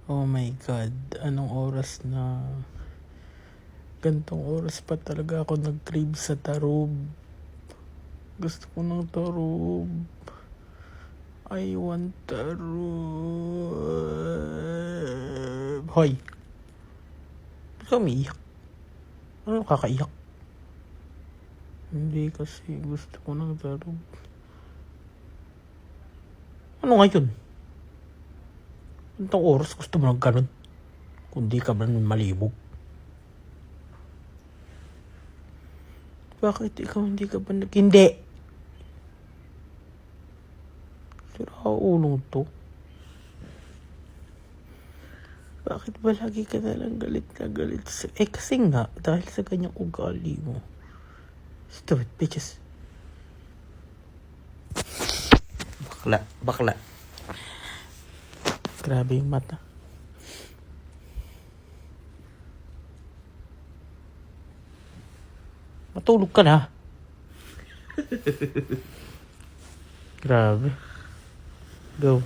Oh my God, anong oras na? Gantong oras pa talaga ako nag-crave sa tarob. Gusto ko ng tarob. I want tarob. Hoy! Ba't ka umiiyak? Ano kakaiyak? Hindi kasi gusto ko ng tarob. Ano ngayon? Gantong oras gusto mo ng ganun? Kundi ka ba malibog? Bakit ikaw hindi ka ba Hindi! Sira ulong to. Bakit ba lagi ka nalang galit na galit? Kasi nga, dahil sa kanyang ugali mo. Stupid bitches. Bakla. Grabe yung mata. Matulog ka na. Grabe. Go.